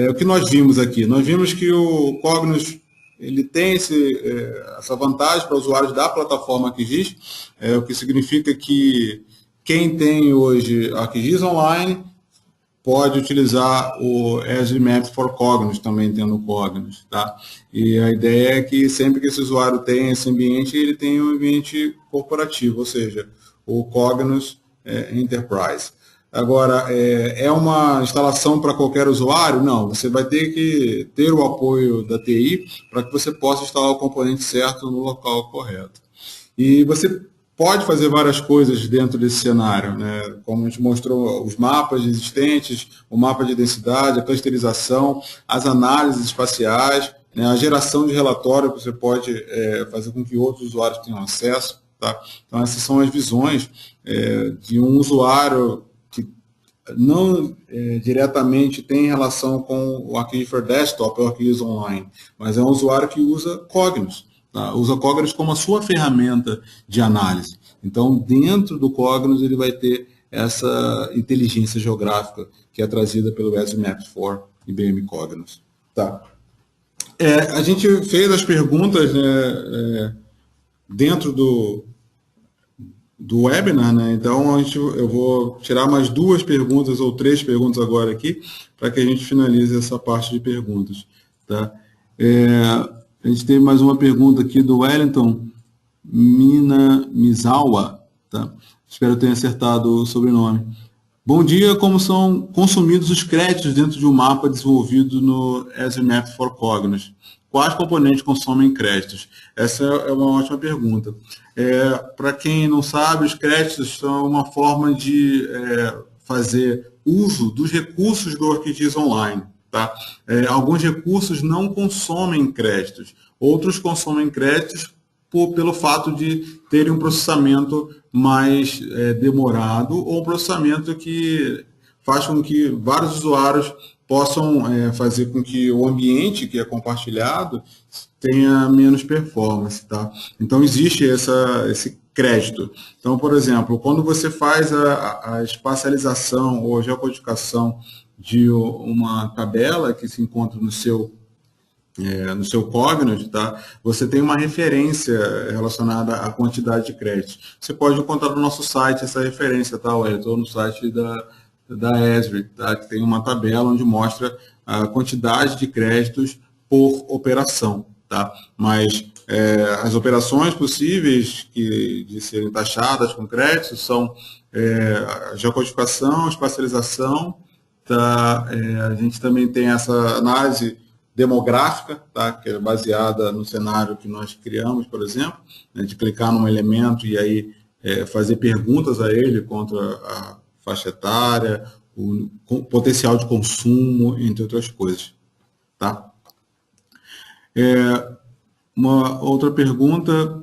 O que nós vimos aqui? Nós vimos que o Cognos ele tem essa vantagem para usuários da plataforma ArcGIS, o que significa que quem tem hoje ArcGIS Online pode utilizar o EasyMap for Cognos, também tendo o Cognos. Tá? E a ideia é que sempre que esse usuário tem esse ambiente, ele tem um ambiente corporativo, ou seja, o Cognos Enterprise. Agora, é uma instalação para qualquer usuário? Não, você vai ter que ter o apoio da TI para que você possa instalar o componente certo no local correto. E você pode fazer várias coisas dentro desse cenário, né? Como a gente mostrou, os mapas existentes, o mapa de densidade, a clusterização, as análises espaciais, né? A geração de relatório que você pode fazer com que outros usuários tenham acesso. Tá? Então, essas são as visões de um usuário que não diretamente tem relação com o ArcGIS for Desktop ou o ArcGIS Online, mas é um usuário que usa Cognos. Tá? Usa Cognos como a sua ferramenta de análise. Então, dentro do Cognos, ele vai ter essa inteligência geográfica que é trazida pelo EasyMap for IBM Cognos. Tá? A gente fez as perguntas, né, dentro do webinar, né? Então eu vou tirar mais 2 perguntas ou 3 perguntas agora aqui, para que a gente finalize essa parte de perguntas. Tá? A gente tem mais uma pergunta aqui do Wellington Mizawa. Tá? Espero que eu tenha acertado o sobrenome. Bom dia, como são consumidos os créditos dentro de um mapa desenvolvido no EasyMap for Cognos? Quais componentes consomem créditos? Essa é uma ótima pergunta. Para quem não sabe, os créditos são uma forma de fazer uso dos recursos do ArcGIS Online. Tá? Alguns recursos não consomem créditos, outros consomem créditos pelo fato de terem um processamento mais demorado ou um processamento que faz com que vários usuários possam fazer com que o ambiente que é compartilhado tenha menos performance. Tá? Então, existe esse crédito. Então, por exemplo, quando você faz a espacialização ou a geocodificação de uma tabela que se encontra no seu Cognos, tá? Você tem uma referência relacionada à quantidade de créditos. Você pode encontrar no nosso site essa referência, tá, Wellington? No site da Esri, tá? Que tem uma tabela onde mostra a quantidade de créditos por operação. Tá? Mas as operações possíveis de serem taxadas com créditos são a geocodificação, espacialização, tá? A gente também tem essa análise demográfica, tá? Que é baseada no cenário que nós criamos, por exemplo, né? De clicar num elemento e aí fazer perguntas a ele contra a faixa etária, o potencial de consumo, entre outras coisas. Tá? Uma outra pergunta,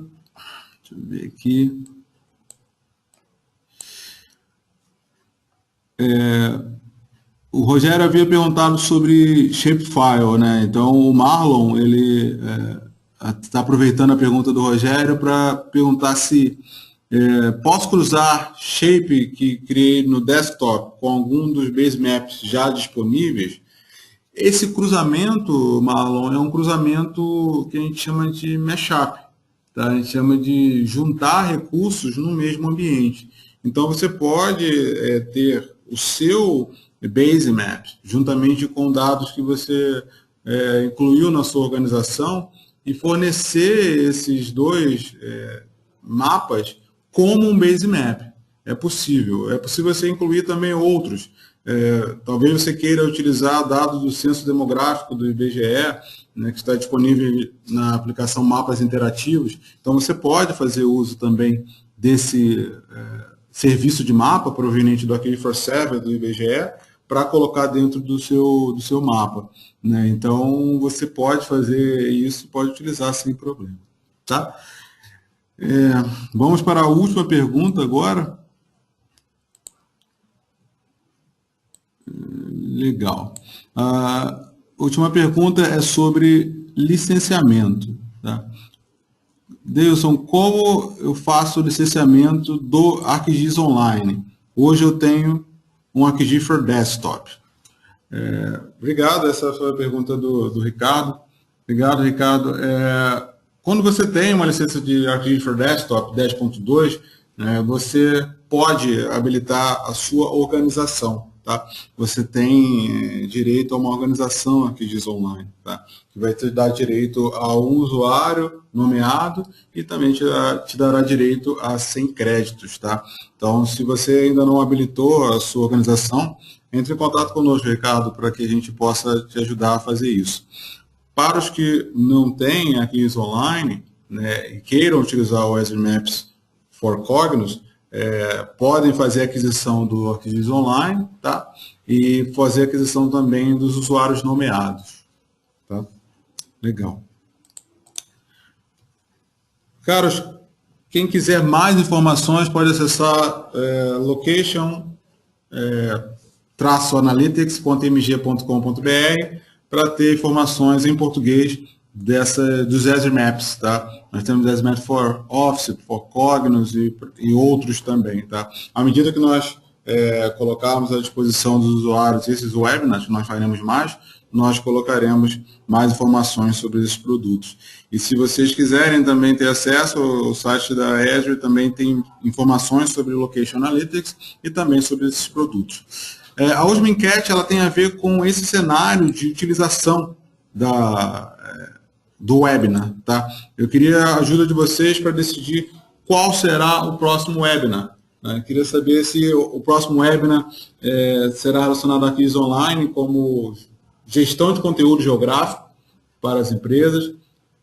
deixa eu ver aqui. O Rogério havia perguntado sobre Shapefile, né? Então o Marlon, ele está aproveitando a pergunta do Rogério para perguntar se posso cruzar Shape que criei no desktop com algum dos basemaps já disponíveis. Esse cruzamento, Marlon, é um cruzamento que a gente chama de mashup, tá? A gente chama de juntar recursos no mesmo ambiente. Então você pode ter o seu basemap juntamente com dados que você incluiu na sua organização e fornecer esses dois mapas como um basemap. É possível. É possível você incluir também outros. Talvez você queira utilizar dados do censo demográfico do IBGE, né, que está disponível na aplicação Mapas Interativos. Então você pode fazer uso também desse serviço de mapa proveniente do Archive4Server do IBGE para colocar dentro do seu mapa, né? Então você pode fazer isso, pode utilizar sem problema, tá? Vamos para a última pergunta agora. Legal. A última pergunta é sobre licenciamento. Tá? Deilson, como eu faço o licenciamento do ArcGIS Online? Hoje eu tenho um ArcGIS for Desktop. Obrigado, essa foi a pergunta do Ricardo. Obrigado, Ricardo. Quando você tem uma licença de ArcGIS for Desktop 10.2, você pode habilitar a sua organização. Tá? Você tem direito a uma organização ArcGIS Online, tá? Que vai te dar direito a um usuário nomeado e também te dará direito a 100 créditos. Tá? Então, se você ainda não habilitou a sua organização, entre em contato conosco, Ricardo, para que a gente possa te ajudar a fazer isso. Para os que não têm ArcGIS Online, né, e queiram utilizar o Esri Maps for Cognos, podem fazer a aquisição do ArcGIS Online, tá? E fazer a aquisição também dos usuários nomeados. Tá? Legal. Caros, quem quiser mais informações pode acessar location-analytics.mg.com.br para ter informações em português dos Esri Maps, tá? Nós temos Esri Maps for Office, for Cognos e outros também, tá? À medida que nós colocarmos à disposição dos usuários esses webinars, nós faremos mais, nós colocaremos mais informações sobre esses produtos. E se vocês quiserem também ter acesso ao site da Esri, também tem informações sobre Location Analytics e também sobre esses produtos. A última enquete ela tem a ver com esse cenário de utilização do webinar. Tá? Eu queria a ajuda de vocês para decidir qual será o próximo webinar. Né? Queria saber se o próximo webinar será relacionado a ArcGIS Online, como gestão de conteúdo geográfico para as empresas,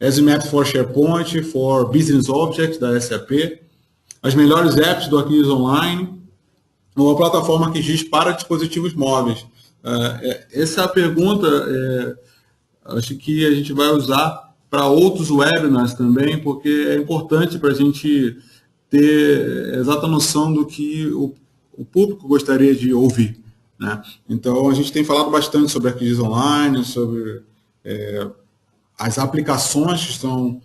Esri Maps for SharePoint, for Business Objects da SAP, as melhores apps do ArcGIS Online, ou a plataforma ArcGIS para dispositivos móveis. Essa é a pergunta, acho que a gente vai usar para outros webinars também, porque é importante para a gente ter exata noção do que o público gostaria de ouvir. Né? Então, a gente tem falado bastante sobre ArcGIS Online, sobre as aplicações que estão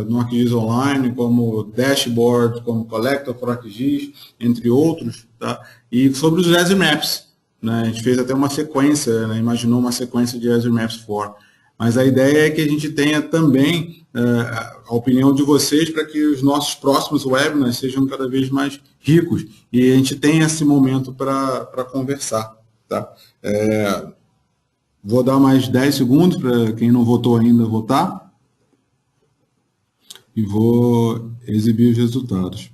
no ArcGIS Online, como Dashboard, como Collector for ArcGIS, entre outros, tá? E sobre os Esri Maps. Né? A gente fez até uma sequência, né? Imaginou uma sequência de Esri Maps for. Mas a ideia é que a gente tenha também a opinião de vocês para que os nossos próximos webinars sejam cada vez mais ricos e a gente tenha esse momento para conversar. Tá? Vou dar mais 10 segundos para quem não votou ainda votar e vou exibir os resultados.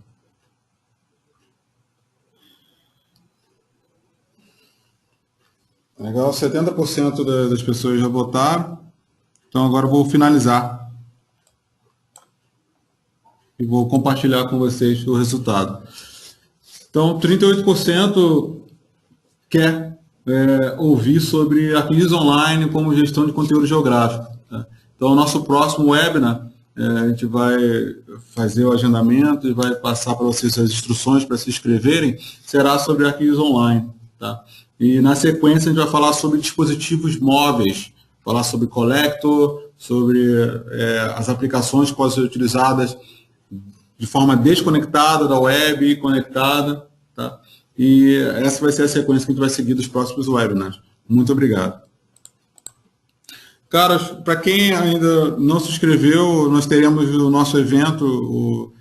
Legal, 70% das pessoas já votaram. Então, agora eu vou finalizar e vou compartilhar com vocês o resultado. Então, 38% quer ouvir sobre ArcGIS Online como gestão de conteúdo geográfico. Tá? Então, o nosso próximo webinar a gente vai fazer o agendamento e vai passar para vocês as instruções para se inscreverem, será sobre arquivos online. Tá? E na sequência a gente vai falar sobre dispositivos móveis, falar sobre Collector, sobre as aplicações que podem ser utilizadas de forma desconectada da web e conectada. Tá? E essa vai ser a sequência que a gente vai seguir dos próximos webinars. Muito obrigado. Caras, para quem ainda não se inscreveu, nós teremos o nosso evento, o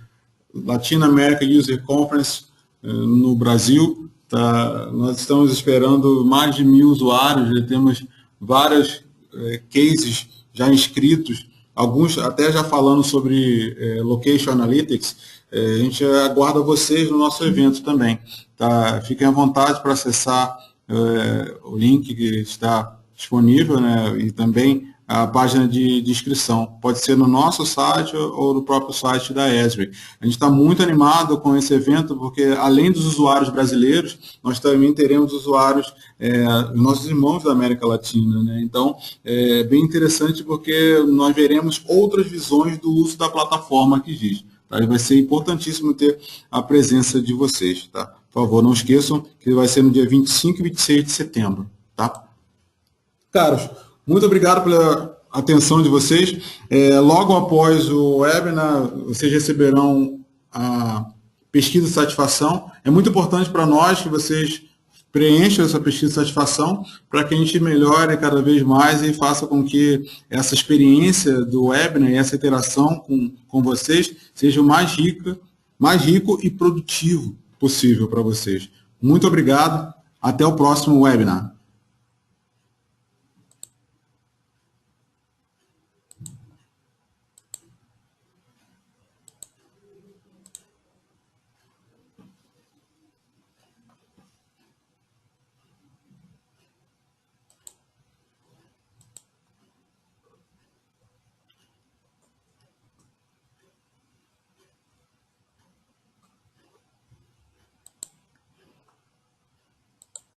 Latin America User Conference, no Brasil. Tá? Nós estamos esperando mais de 1.000 usuários, já temos vários cases já inscritos, alguns até já falando sobre Location Analytics. A gente aguarda vocês no nosso evento também. Tá? Fiquem à vontade para acessar o link que está disponível, né? E também a página de inscrição. Pode ser no nosso site ou no próprio site da Esri. A gente está muito animado com esse evento, porque além dos usuários brasileiros, nós também teremos usuários, nossos irmãos da América Latina. Né? Então, é bem interessante porque nós veremos outras visões do uso da plataforma que existe. Tá? E vai ser importantíssimo ter a presença de vocês. Tá? Por favor, não esqueçam que vai ser no dia 25 e 26 de setembro. Tá? Caros, muito obrigado pela atenção de vocês. Logo após o webinar, vocês receberão a pesquisa de satisfação. É muito importante para nós que vocês preencham essa pesquisa de satisfação para que a gente melhore cada vez mais e faça com que essa experiência do webinar e essa interação com vocês seja o mais rico e produtivo possível para vocês. Muito obrigado. Até o próximo webinar.